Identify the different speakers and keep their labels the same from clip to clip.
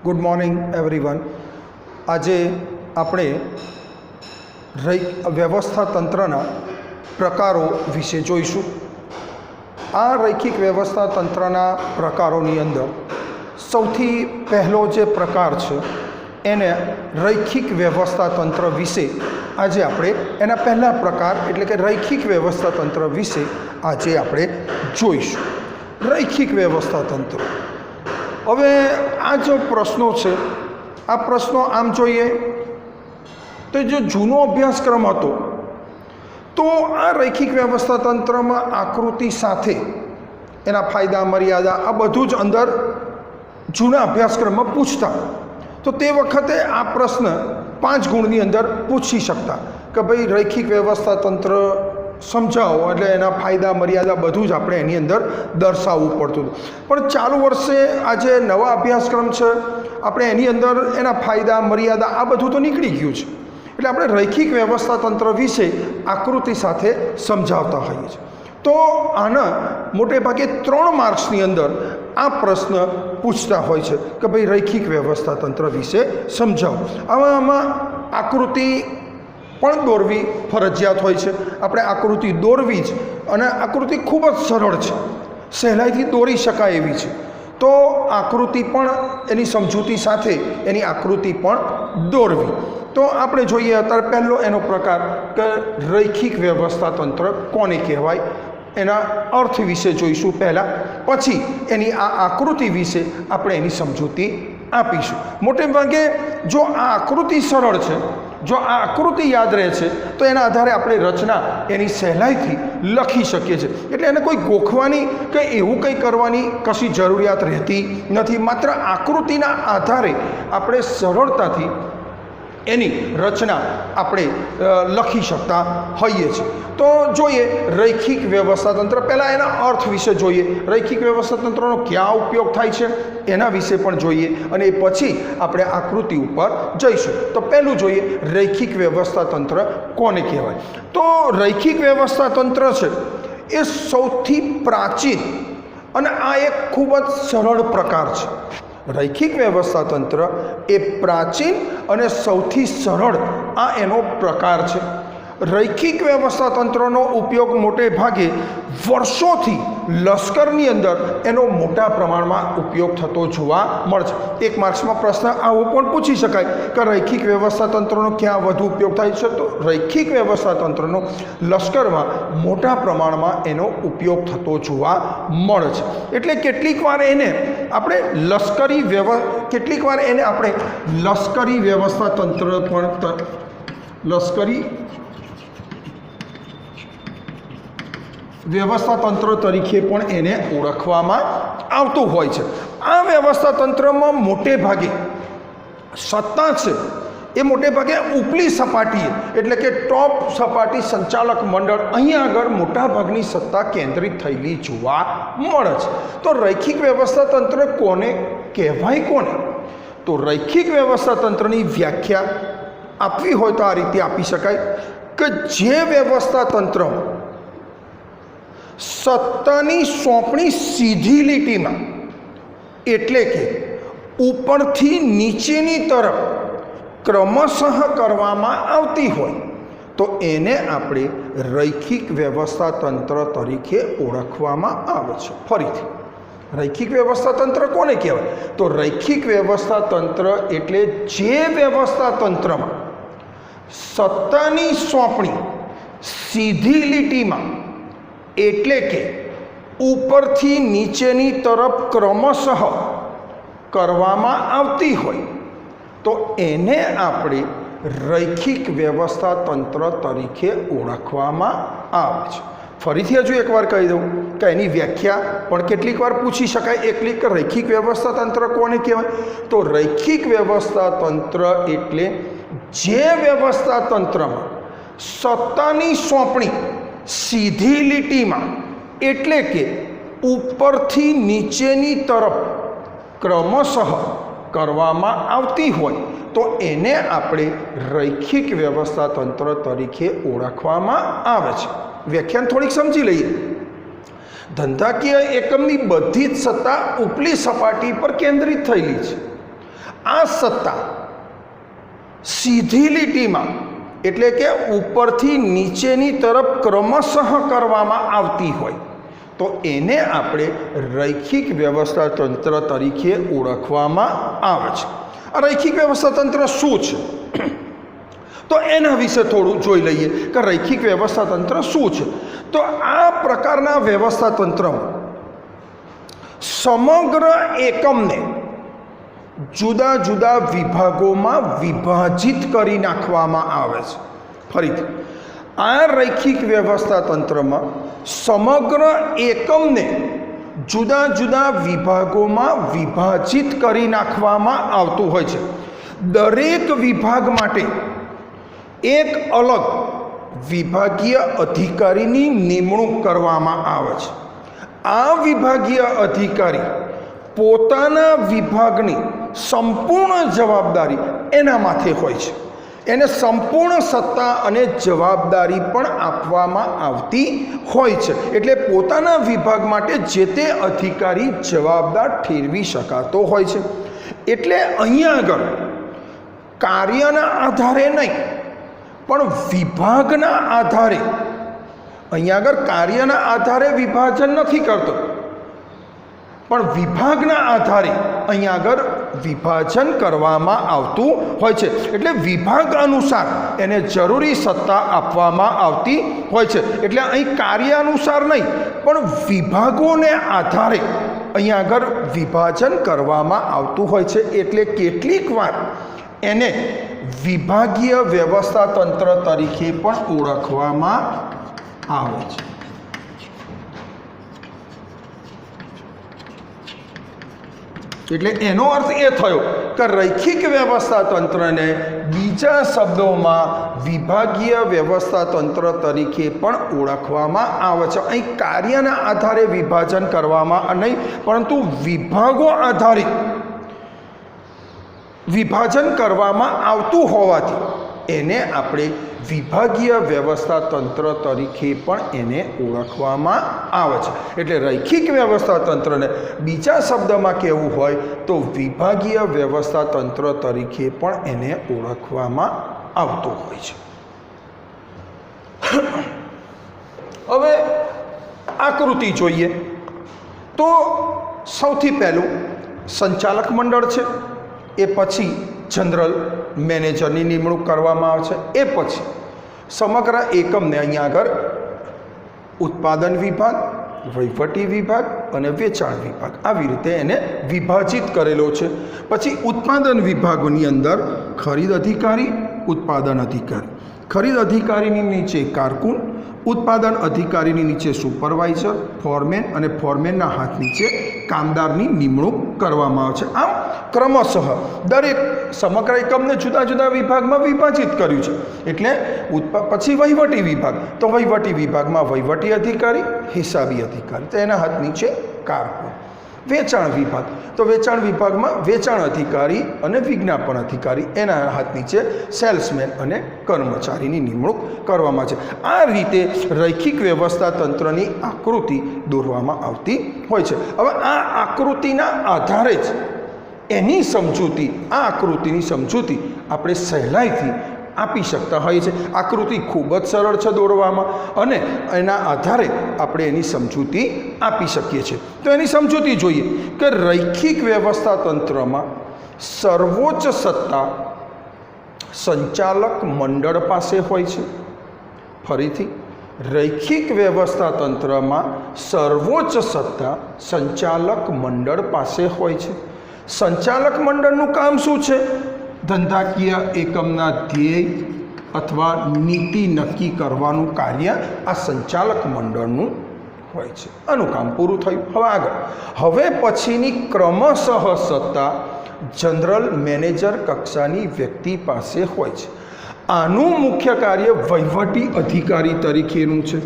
Speaker 1: Good morning everyone. આજે આપણે વ્યવસ્થા તંત્રના પ્રકારો વિશે જોઈશું। આ રૈખિક વ્યવસ્થા તંત્રના પ્રકારોની અંદર સૌથી પહેલો જે પ્રકાર છે એને રૈખિક વ્યવસ્થા તંત્ર વિશે આજે આપણે એના પહેલા પ્રકાર એટલે કે રૈખિક વ્યવસ્થા તંત્ર વિશે આજે આપણે જોઈશું। રૈખિક વ્યવસ્થા તંત્ર, હવે આ જો પ્રશ્નો છે, આ પ્રશ્નો આમ જોઈએ તો જો જૂનો અભ્યાસક્રમ હતો તો આ રૈખિક વ્યવસ્થા તંત્રમાં આકૃતિ સાથે એના ફાયદા મર્યાદા આ બધું જ અંદર જૂના અભ્યાસક્રમમાં પૂછતા। તો તે વખતે આ પ્રશ્ન 5 ગુણની અંદર પૂછી શકતા કે ભાઈ રૈખિક વ્યવસ્થા તંત્ર સમજાવો, એટલે એના ફાયદા મર્યાદા બધું જ આપણે એની અંદર દર્શાવવું પડતું હતું। પણ ચાલુ વર્ષે આજે નવા અભ્યાસક્રમ છે, આપણે એની અંદર એના ફાયદા મર્યાદા આ બધું તો નીકળી ગયું છે, એટલે આપણે રૈખિક વ્યવસ્થા તંત્ર વિશે આકૃતિ સાથે સમજાવતા હોઈએ છીએ। તો આના મોટે ભાગે 3 માર્ક્સની અંદર આ પ્રશ્ન પૂછતા હોય છે કે ભાઈ રૈખિક વ્યવસ્થા તંત્ર વિશે સમજાવો। આમાં આકૃતિ પણ દોરવી ફરજિયાત હોય છે, આપણે આકૃતિ દોરવી જ, અને આકૃતિ ખૂબ જ સરળ છે, સહેલાઈથી દોરી શકાય એવી છે। તો આકૃતિ પણ એની સમજૂતી સાથે એની આકૃતિ પણ દોરવી। તો આપણે જોઈએ અત્યારે પહેલો એનો પ્રકાર કે રૈખિક વ્યવસ્થા તંત્ર કોને કહેવાય, એના અર્થ વિશે જોઈશું પહેલાં, પછી એની આ આકૃતિ વિશે આપણે એની સમજૂતી આપીશું। મોટે ભાગે જો આ આકૃતિ સરળ છે, જો આ આકૃતિ યાદ રહે છે તો એના આધારે આપણે રચના એની સહેલાઈથી લખી શકીએ છીએ, એટલે એને કોઈ ગોખવાની કે એવું કંઈ કરવાની કશી જરૂરિયાત રહેતી નથી। માત્ર આકૃતિના આધારે આપણે સરળતાથી એની રચના આપણે લખી શકતા હોઈએ છીએ। તો જોઈએ રૈખિક વ્યવસ્થા તંત્ર, પહેલાં એના અર્થ વિશે જોઈએ, રૈખિક વ્યવસ્થા તંત્રનો ક્યાં ઉપયોગ થાય છે એના વિશે પણ જોઈએ, અને એ પછી આપણે આકૃતિ ઉપર જઈશું। તો પહેલું જોઈએ રૈખિક વ્યવસ્થા તંત્ર કોને કહેવાય। તો રૈખિક વ્યવસ્થા તંત્ર છે એ સૌથી પ્રાચીન અને આ એક ખૂબ જ સરળ પ્રકાર છે। રૈખિક વ્યવસ્થા તંત્ર એ પ્રાચીન અને સૌથી સરળ આ એનો પ્રકાર છે। રૈખિક વ્યવસ્થા તંત્રનો ઉપયોગ મોટે ભાગે વર્ષોથી લશ્કરની અંદર એનો મોટા પ્રમાણમાં ઉપયોગ થતો જોવા મળે છે। 1 માર્ક્સમાં પ્રશ્ન આવો પણ પૂછી શકાય કે રૈખિક વ્યવસ્થા તંત્રનો ક્યાં વધુ ઉપયોગ થાય છે, તો રૈખિક વ્યવસ્થા તંત્રનો લશ્કરમાં મોટા પ્રમાણમાં એનો ઉપયોગ થતો જોવા મળે છે। એટલે કેટલીક વાર એને આપણે લશ્કરી વ્યવસ્થા તંત્ર પણ લશ્કરી વ્યવસ્થા તંત્ર તરીકે પણ એને ઓળખવામાં આવતું હોય છે। આ વ્યવસ્થા તંત્રમાં મોટે ભાગે સત્તા છે એ મોટે ભાગે ઉપલી સપાટીએ એટલે કે ટોપ સપાટી સંચાલક મંડળ અહીંયા આગળ મોટાભાગની સત્તા કેન્દ્રિત થયેલી જોવા મળે છે। તો રૈખિક વ્યવસ્થા તંત્ર કોને કહેવાય કોને? તો રૈખિક વ્યવસ્થા તંત્રની વ્યાખ્યા આપવી હોય તો આ રીતે આપી શકાય કે જે વ્યવસ્થા તંત્રમાં સત્તાની સોંપણી સીધી લીટીમાં એટલે કે ઉપરથી નીચેની તરફ ક્રમશઃ કરવામાં આવતી હોય તો એને આપણે રૈખિક વ્યવસ્થા તંત્ર તરીકે ઓળખવામાં આવે છે। ફરીથી રૈખિક વ્યવસ્થા તંત્ર કોને કહેવાય? તો રૈખિક વ્યવસ્થા તંત્ર એટલે જે વ્યવસ્થા તંત્રમાં સત્તાની સોંપણી સીધી લીટીમાં એટલે કે ઉપરથી નીચેની તરફ ક્રમશઃ કરવામાં આવતી હોય તો એને આપણે રૈખિક વ્યવસ્થા તંત્ર તરીકે ઓળખવામાં આવે છે। ફરીથી હજુ એકવાર કહી દઉં કે એની વ્યાખ્યા પણ કેટલીક વાર પૂછી શકાય એકલી કે રૈખિક વ્યવસ્થા તંત્ર કોને કહેવાય? તો રૈખિક વ્યવસ્થા તંત્ર એટલે જે વ્યવસ્થા તંત્રમાં સત્તાની સોંપણી સીધી લીટીમાં એટલે કે ઉપરથી નીચેની તરફ ક્રમશઃ કરવામાં આવતી હોય તો એને આપણે રૈખિક વ્યવસ્થા તંત્ર તરીકે ઓળખવામાં આવે છે। વ્યાખ્યાન થોડીક સમજી લઈએ। ધંધાકીય એકમની બધી જ સત્તા ઉપલી સપાટી પર કેન્દ્રિત થયેલી છે। આ સત્તા સીધી લીટીમાં એટલે કે ઉપરથી નીચેની તરફ ક્રમશઃ કરવામાં આવતી હોય તો એને આપણે રૈખિક વ્યવસ્થા તંત્ર તરીકે ઓળખવામાં આવે છે. આ રૈખિક વ્યવસ્થા તંત્ર શું છે તો એના વિશે થોડું જોઈ લઈએ કે રૈખિક વ્યવસ્થા તંત્ર શું છે. તો આ પ્રકારના વ્યવસ્થા તંત્રમાં સમગ્ર એકમને જુદા જુદા વિભાગોમાં વિભાજિત કરી નાખવામાં આવે છે. ફરીથી, આ રૈખિક વ્યવસ્થા તંત્રમાં સમગ્ર એકમને જુદા જુદા વિભાગોમાં વિભાજિત કરી નાખવામાં આવતું હોય છે. દરેક વિભાગ માટે એક અલગ વિભાગીય અધિકારીની નિમણૂક કરવામાં આવે છે. આ વિભાગીય અધિકારી પોતાના વિભાગની સંપૂર્ણ જવાબદારી એના માથે હોય છે. એને સંપૂર્ણ સત્તા અને જવાબદારી પણ આપવામાં આવતી હોય છે. એટલે પોતાના વિભાગ માટે જે તે અધિકારી જવાબદાર ઠેરવી શકાતો હોય છે. એટલે અહીંયા આગળ કાર્યના આધારે નહીં પણ વિભાગના આધારે, અહીંયા આગળ કાર્યના આધારે વિભાજન નથી કરતો પણ વિભાગના આધારે અહીંયા આગળ વિભાજન કરવામાં આવતું હોય છે. એટલે વિભાગ અનુસાર એને જરૂરી સત્તા આપવામાં આવતી હોય છે. એટલે અહીં કાર્ય અનુસાર નહીં પણ વિભાગોને આધારે અહીંયા આગળ વિભાજન કરવામાં આવતું હોય છે. એટલે કેટલીક વાર એને વિભાગીય વ્યવસ્થા તંત્ર તરીકે પણ ઓળખવામાં આવે છે. એટલે એનો અર્થ એ થયો કે રૈખિક વ્યવસ્થા તંત્રને બીજા શબ્દોમાં વિભાગીય વ્યવસ્થા તંત્ર તરીકે પણ ઓળખવામાં આવે છે. અહીં કાર્યના આધારે વિભાજન કરવામાં નહીં પરંતુ વિભાગો આધારિત વિભાજન કરવામાં આવતું હોવાથી એને આપણે વિભાગીય વ્યવસ્થા તંત્ર તરીકે પણ એને ઓળખવામાં આવે છે. એટલે રૈખિક વ્યવસ્થા તંત્રને બીજા શબ્દમાં કહેવું હોય તો વિભાગીય વ્યવસ્થા તંત્ર તરીકે પણ એને ઓળખવામાં આવતું હોય છે. હવે આકૃતિ જોઈએ તો સૌથી પહેલું સંચાલક મંડળ છે. એ પછી જનરલ મેનેજરની નિમણૂક કરવામાં આવે છે. એ પછી સમગ્ર એકમને અહીંયા આગળ ઉત્પાદન વિભાગ, વહીવટી વિભાગ અને વેચાણ વિભાગ આવી રીતે એને વિભાજિત કરેલો છે. પછી ઉત્પાદન વિભાગોની અંદર ખરીદ અધિકારી, ઉત્પાદન અધિકારી, ખરીદ અધિકારીની નીચે કારકુન, ઉત્પાદન અધિકારીની નીચે સુપરવાઇઝર, ફોરમેન અને ફોરમેનના હાથ નીચે કામદારની નિમણૂક કરવામાં આવે છે. આમ ક્રમશઃ દરેક સમગ્ર એકમને જુદા જુદા વિભાગમાં વિભાજિત કર્યું છે. એટલે પછી વહીવટી વિભાગ, તો વહીવટી વિભાગમાં વહીવટી અધિકારી, હિસાબી અધિકારી, તો એના હાથ નીચે કારકુન. વેચાણ વિભાગ, તો વેચાણ વિભાગમાં વેચાણ અધિકારી અને વિજ્ઞાપન અધિકારી, એના હાથ નીચે સેલ્સમેન અને કર્મચારીની નિમણૂક કરવામાં છે. આ રીતે રૈખિક વ્યવસ્થા તંત્રની આકૃતિ દોરવામાં આવતી હોય છે. હવે આ આકૃતિના આધારે જ એની સમજૂતી, આ આકૃતિની સમજૂતી આપણે સહેલાઈથી આપી શકતા હોઈએ છીએ. આકૃતિ ખૂબ જ સરળ છે દોરવામાં અને એના આધારે આપણે એની સમજૂતી આપી શકીએ છીએ. તો એની સમજૂતી જોઈએ કે રૈખિક વ્યવસ્થા તંત્રમાં સર્વોચ્ચ સત્તા સંચાલક મંડળ પાસે હોય છે. ફરીથી, રૈખિક વ્યવસ્થા તંત્રમાં સર્વોચ્ચ સત્તા સંચાલક મંડળ પાસે હોય છે. સંચાલક મંડળનું કામ શું છે? ધંધાકીય એકમના ધ્યેય અથવા નીતિ નક્કી કરવાનું કાર્ય આ સંચાલક મંડળનું હોય છે. આનું કામ પૂરું થયું. હવે આગળ, હવે પછીની ક્રમશઃ સત્તા જનરલ મેનેજર કક્ષાની વ્યક્તિ પાસે હોય છે. આનું મુખ્ય કાર્ય વહીવટી અધિકારી તરીકેનું છે.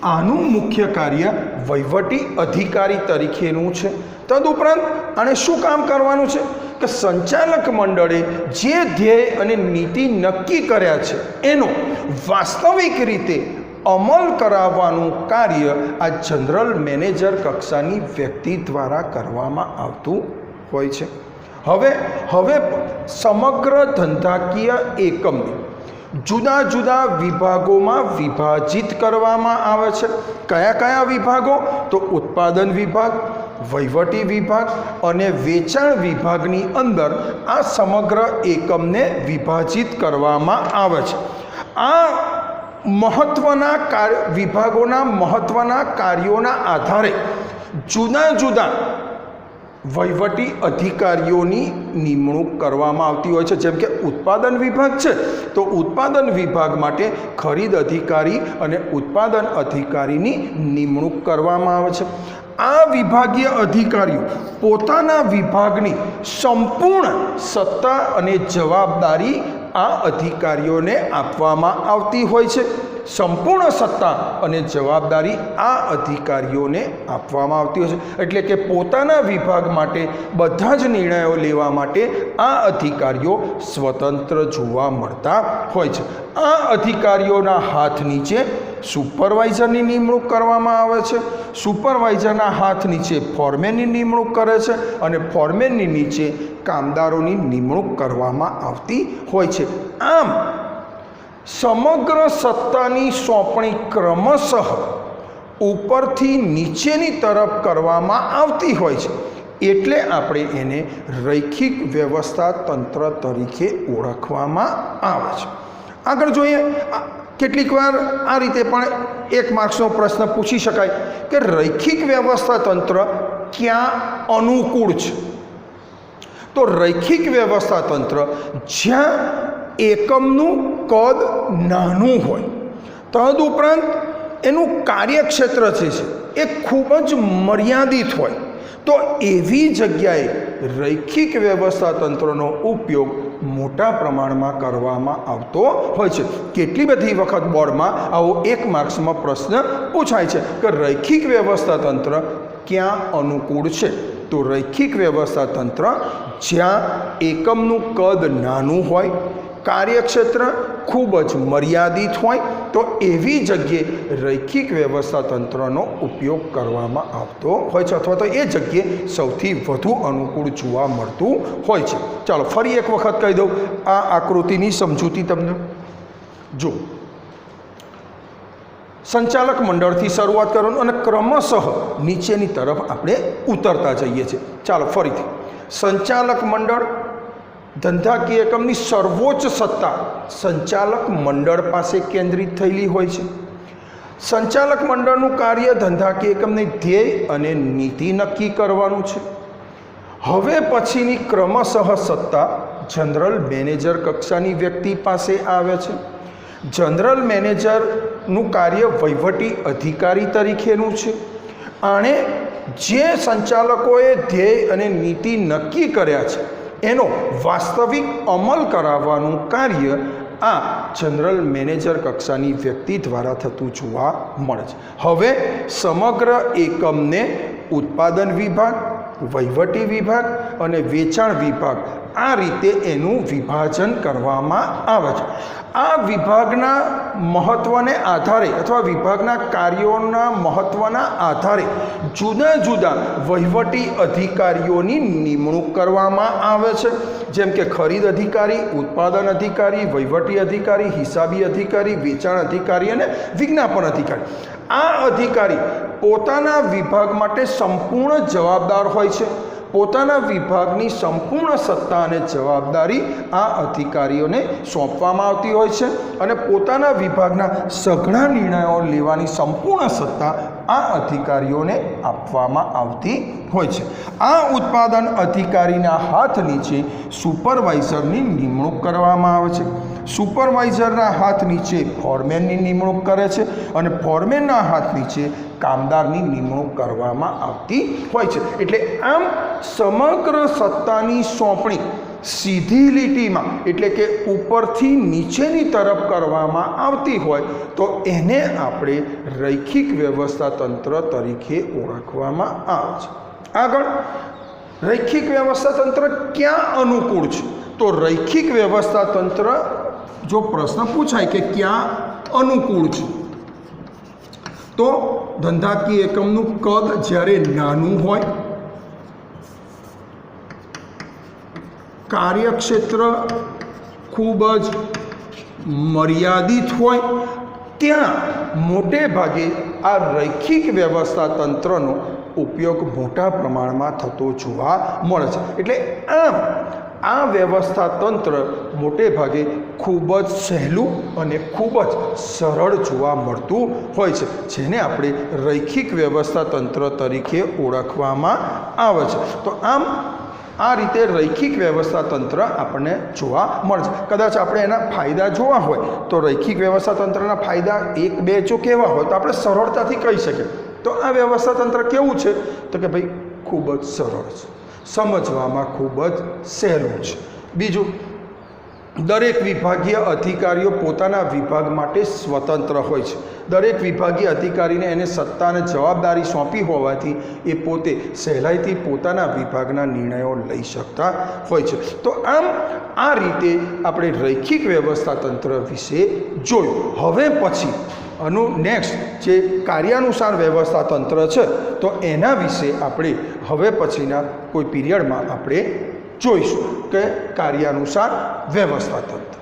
Speaker 1: આનું મુખ્ય કાર્ય વહીવટી અધિકારી તરીકેનું છે. તદુપરાંત આને શું કામ કરવાનું છે કે સંચાલક મંડળે જે ધ્યેય અને નીતિ નક્કી કર્યા છે એનો વાસ્તવિક રીતે અમલ કરાવવાનું કાર્ય આ જનરલ મેનેજર કક્ષાની વ્યક્તિ દ્વારા કરવામાં આવતું હોય છે. હવે સમગ્ર ધંધાકીય એકમને જુદા જુદા વિભાગોમાં વિભાજિત કરવામાં આવે છે. કયા કયા વિભાગો? તો ઉત્પાદન વિભાગ, વહીવટી વિભાગ અને વેચાણ વિભાગની અંદર આ સમગ્ર એકમને વિભાજિત કરવામાં આવે છે. આ મહત્ત્વના વિભાગોના મહત્ત્વના કાર્યોના આધારે જુદા જુદા વહીવટી અધિકારીઓની નિમણૂક કરવામાં આવતી હોય છે. જેમ કે ઉત્પાદન વિભાગ છે તો ઉત્પાદન વિભાગ માટે ખરીદ અધિકારી અને ઉત્પાદન અધિકારીની નિમણૂક કરવામાં આવે છે. આ વિભાગીય અધિકારીઓ પોતાના વિભાગની સંપૂર્ણ સત્તા અને જવાબદારી આ અધિકારીઓને આપવામાં આવતી હોય છે. સંપૂર્ણ સત્તા અને જવાબદારી આ અધિકારીઓને આપવામાં આવતી હોય છે. એટલે કે પોતાના વિભાગ માટે બધા જ નિર્ણયો લેવા માટે આ અધિકારીઓ સ્વતંત્ર જોવા મળતા હોય છે. આ અધિકારીઓના હાથ નીચે સુપરવાઇઝરની નિમણૂક કરવામાં આવે છે. સુપરવાઇઝરના હાથ નીચે ફોરમેનની નિમણૂક કરે છે અને ફોરમેનની નીચે કામદારોની નિમણૂક કરવામાં આવતી હોય છે. આમ સમગ્ર સત્તાની સોંપણી ક્રમશઃ ઉપરથી નીચેની તરફ કરવામાં આવતી હોય છે. એટલે આપણે એને રૈખિક વ્યવસ્થા તંત્ર તરીકે ઓળખવામાં આવે છે. આગળ જોઈએ, કેટલીક વાર આ રીતે પણ 1 માર્ક્સનો પ્રશ્ન પૂછી શકાય કે રૈખિક વ્યવસ્થા તંત્ર ક્યાં અનુકૂળ છે? તો રૈખિક વ્યવસ્થા તંત્ર જ્યાં એકમનું કદ નાનું હોય, તદુપરાંત એનું કાર્યક્ષેત્ર જે છે એ ખૂબ જ મર્યાદિત હોય, તો એવી જગ્યાએ રૈખિક વ્યવસ્થા તંત્રનો ઉપયોગ મોટા પ્રમાણમાં કરવામાં આવતો હોય છે. કેટલી બધી વખત બોર્ડમાં આવો 1 માર્ક્સમાં પ્રશ્ન પૂછાય છે કે રૈખિક વ્યવસ્થા તંત્ર ક્યાં અનુકૂળ છે? તો રૈખિક વ્યવસ્થા તંત્ર જ્યાં એકમનું કદ નાનું હોય, કાર્યક્ષેત્ર ખૂબ જ મર્યાદિત હોય, તો એવી જગ્યાએ રૈખિક વ્યવસ્થા તંત્રનો ઉપયોગ કરવામાં આવતો હોય છે, અથવા તો એ જગ્યાએ સૌથી વધુ અનુકૂળ જોવા મળતું હોય છે. ચાલો ફરી એક વખત કહી દઉં આ આકૃતિની સમજૂતી તમને. જો સંચાલક મંડળથી શરૂઆત કરવાનું અને ક્રમશઃ નીચેની તરફ આપણે ઉતરતા જઈએ છીએ. ચાલો ફરીથી, સંચાલક મંડળ ધંધાકીય એકમની સર્વોચ્ચ સત્તા સંચાલક મંડળ પાસે કેન્દ્રિત થયેલી હોય છે. સંચાલક મંડળનું કાર્ય ધંધાકીય એકમની ધ્યેય અને નીતિ નક્કી કરવાનું છે. હવે પછીની ક્રમશઃ સત્તા જનરલ મેનેજર કક્ષાની વ્યક્તિ પાસે આવે છે. જનરલ મેનેજરનું કાર્ય વહીવટી અધિકારી તરીકેનું છે. આણે જે સંચાલકોએ ધ્યેય અને નીતિ નક્કી કર્યા છે એનો વાસ્તવિક અમલ કરાવવાનું કાર્ય આ જનરલ મેનેજર કક્ષાની વ્યક્તિ દ્વારા થતું જોવા મળે છે. હવે સમગ્ર એકમને ઉત્પાદન વિભાગ, વહીવટી વિભાગ અને વેચાણ વિભાગ આ રીતે એનું વિભાજન કરવામાં આવે છે. આ વિભાગના મહત્ત્વને આધારે અથવા વિભાગના કાર્યોના મહત્ત્વના આધારે જુદા જુદા વહીવટી અધિકારીઓની નિમણૂક કરવામાં આવે છે. જેમ કે ખરીદ અધિકારી, ઉત્પાદન અધિકારી, વહીવટી અધિકારી, હિસાબી અધિકારી, વેચાણ અધિકારી અને વિજ્ઞાપન અધિકારી. આ અધિકારી પોતાના વિભાગ માટે સંપૂર્ણ જવાબદાર હોય છે. પોતાના વિભાગની સંપૂર્ણ સત્તા અને જવાબદારી આ અધિકારીઓને સોંપવામાં આવતી હોય છે અને પોતાના વિભાગના સઘળા નિર્ણયો લેવાની સંપૂર્ણ સત્તા આ અધિકારીઓને આપવામાં આવતી હોય છે. આ ઉત્પાદન અધિકારીના હાથ નીચે સુપરવાઇઝરની નિમણૂક કરવામાં આવે છે. સુપરવાઇઝરના હાથ નીચે ફોરમેનની નિમણૂક કરે છે અને ફોરમેનના હાથ નીચે કામદારની નિમણૂક કરવામાં આવતી હોય છે. એટલે આમ સમગ્ર સત્તાની સોંપણી સીધી લીટીમાં એટલે કે ઉપરથી નીચેની તરફ કરવામાં આવતી હોય તો એને આપણે રૈખિક વ્યવસ્થા તંત્ર તરીકે ઓળખવામાં આવે છે. આગળ, રૈખિક વ્યવસ્થા તંત્ર ક્યાં અનુકૂળ છે? તો રૈખિક વ્યવસ્થા તંત્ર જો પ્રશ્ન પૂછાય કે ક્યાં અનુકૂળ છે તો ધંધાકીય એકમનું કદ જ્યારે નાનું હોય, કાર્યક્ષેત્ર ખૂબ જ મર્યાદિત હોય, ત્યાં મોટે ભાગે આ રૈખિક વ્યવસ્થા તંત્રનો ઉપયોગ મોટા પ્રમાણમાં થતો જોવા મળે છે. એટલે આમ આ વ્યવસ્થા તંત્ર મોટે ભાગે ખૂબ જ સહેલું અને ખૂબ જ સરળ જોવા મળતું હોય છે, જેને આપણે રૈખિક વ્યવસ્થા તંત્ર તરીકે ઓળખવામાં આવે છે. તો આમ આ રીતે રૈખિક વ્યવસ્થા તંત્ર આપણને જોવા મળે છે. કદાચ આપણે એના ફાયદા જોવા હોય તો રૈખિક વ્યવસ્થા તંત્રના ફાયદા એક બે જો કહેવા હોય તો આપણે સરળતાથી કહી શકીએ. તો આ વ્યવસ્થા તંત્ર કેવું છે? તો કે ભાઈ ખૂબ જ સરળ છે, સમજવામાં ખૂબ જ સહેલું છે. બીજું, દરેક વિભાગીય અધિકારીઓ પોતાના વિભાગ માટે સ્વતંત્ર હોય છે. દરેક વિભાગીય અધિકારીને એને સત્તા અને જવાબદારી સોંપી હોવાથી એ પોતે સહેલાઈથી પોતાના વિભાગના નિર્ણયો લઈ શકતા હોય છે. તો આમ આ રીતે આપણે રૈખિક વ્યવસ્થા તંત્ર વિશે જોયું. હવે પછી નેક્સ્ટ જે કાર્યાનુસાર વ્યવસ્થા તંત્ર છે તો એના વિશે આપણે હવે પછીના કોઈ પીરિયડમાં આપણે જોઈશું કે કાર્યાનુસાર વ્યવસ્થા તંત્ર.